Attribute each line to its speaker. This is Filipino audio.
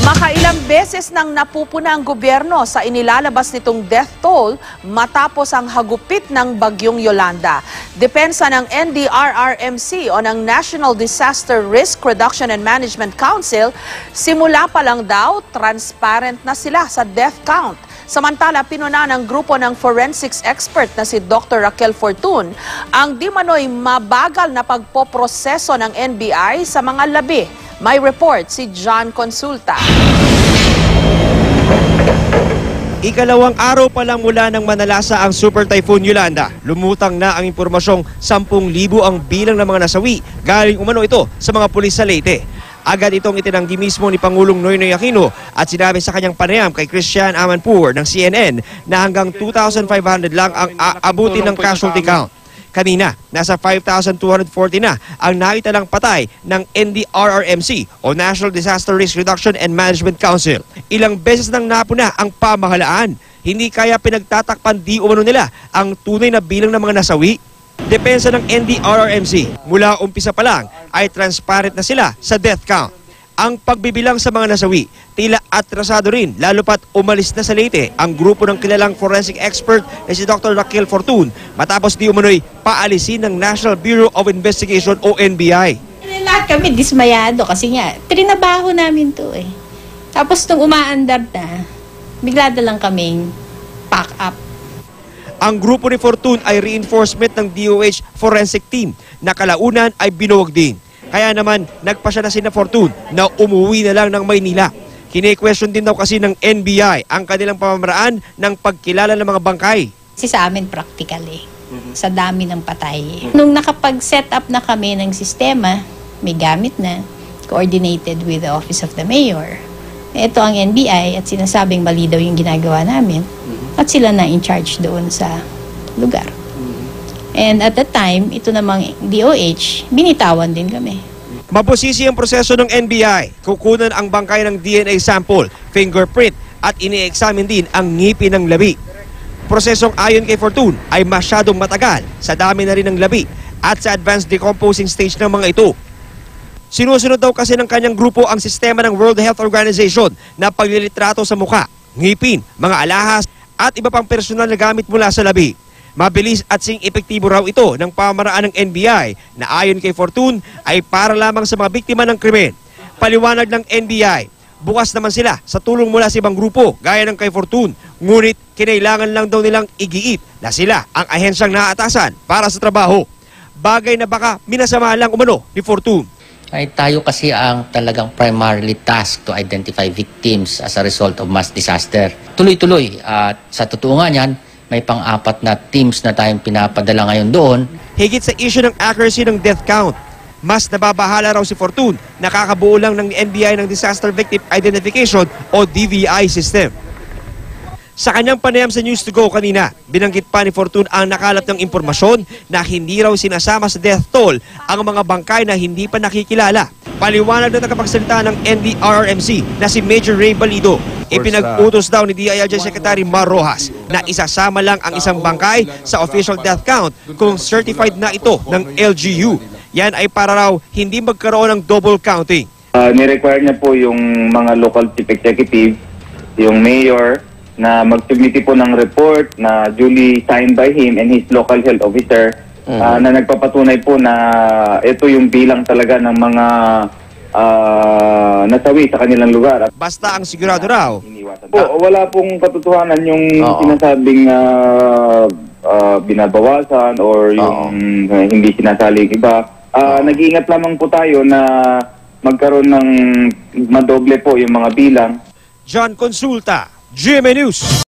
Speaker 1: Makailang beses nang napupuna ang gobyerno sa inilalabas nitong death toll matapos ang hagupit ng bagyong Yolanda. Depensa ng NDRRMC o ng National Disaster Risk Reduction and Management Council, simula pa lang daw, transparent na sila sa death count. Samantala, pinuna ng grupo ng forensics expert na si Dr. Raquel Fortun ang di manoy mabagal na pagpoproseso ng NBI sa mga labi. May report si John Consulta.
Speaker 2: Ikalawang araw pa lang mula nang manalasa ang Super Typhoon Yolanda, lumutang na ang impormasyong 10,000 ang bilang ng mga nasawi. Galing umano ito sa mga pulis sa Leyte. Agad itong itinanggi mismo ni Pangulong Noynoy Aquino at sinabi sa kanyang panayam kay Christian Amanpour ng CNN na hanggang 2,500 lang ang aabutin ng casualty count. Kanina, nasa 5,240 na ang naitalang patay ng NDRRMC o National Disaster Risk Reduction and Management Council. Ilang beses nang napuna ang pamahalaan. Hindi kaya pinagtatakpan di umano nila ang tunay na bilang ng mga nasawi. Depensa ng NDRRMC, mula umpisa pa lang ay transparent na sila sa death count. Ang pagbibilang sa mga nasawi, tila atrasado rin, lalo pat umalis na sa Leyte ang grupo ng kilalang forensic expert na si Dr. Raquel Fortun matapos di umano'y paalisin ng National Bureau of Investigation o NBI.
Speaker 3: Lahat kami dismayado kasi nga, trinabaho namin to eh. Tapos nung umaandar na, bigla na lang kaming pack up.
Speaker 2: Ang grupo ni Fortun ay reinforcement ng DOH forensic team na kalaunan ay binuwag din. Kaya naman, nagpasya na sina Fortun na umuwi na lang ng Maynila. Kine-question din daw kasi ng NBI ang kanilang pamamaraan ng pagkilala ng mga bangkay.
Speaker 3: Kasi sa amin practical eh, sa dami ng patay. Nung nakapag-set up na kami ng sistema, may gamit na, coordinated with the Office of the Mayor. Ito ang NBI at sinasabing mali daw yung ginagawa namin. At sila na in charge doon sa lugar. And at that time, ito namang DOH, binitawan din kami.
Speaker 2: Mabusisi ang proseso ng NBI. Kukunan ang bangkay ng DNA sample, fingerprint at ini-examine din ang ngipin ng labi. Prosesong ayon kay Fortun ay masyadong matagal sa dami na rin ng labi at sa advanced decomposing stage ng mga ito. Sinusunod daw kasi ng kanyang grupo ang sistema ng World Health Organization na paglilitrato sa mukha, ngipin, mga alahas at iba pang personal na gamit mula sa labi. Mabilis at sing-epektibo raw ito ng pamamaraan ng NBI na ayon kay Fortun ay para lamang sa mga biktima ng krimen. Paliwanag ng NBI, bukas naman sila sa tulong mula sa ibang grupo gaya ng kay Fortun. Ngunit kinailangan lang daw nilang igiit na sila ang ahensyang naatasan para sa trabaho. Bagay na baka minasama lang umano ni Fortun.
Speaker 4: Ay tayo kasi ang talagang primarily task to identify victims as a result of mass disaster. Tuloy-tuloy at sa totoo nga niyan, may pang-apat na teams na tayong pinapadala ngayon doon.
Speaker 2: Higit sa issue ng accuracy ng death count, mas nababahala raw si Fortun, nakakabuo lang ng NBI ng Disaster Victim Identification o DVI system. Sa kanyang panayam sa News to Go kanina, binanggit pa ni Fortun ang nakalap ng impormasyon na hindi raw sinasama sa death toll ang mga bangkay na hindi pa nakikilala. Paliwanag na tagapagsalita ng NDRRMC na si Major Ray Balido. Ipinag-utos daw ni DILG Secretary Mar Rojas na isasama lang ang isang bangkay sa official death count kung certified na ito ng LGU. Yan ay para raw hindi magkaroon ng double counting.
Speaker 5: Ni-require niya po yung mga local chief executive, yung mayor, na mag-submit po ng report na duly signed by him and his local health officer na nagpapatunay po na ito yung bilang talaga ng mga nasawi sa kanilang lugar.
Speaker 2: Basta ang sigurado raw.
Speaker 5: Wala pong katotohanan yung sinasabing binabawasan or yung hindi sinasali iba. Nag-iingat lamang po tayo na magkaroon ng madoble po yung mga bilang.
Speaker 2: John Consulta, GMA News.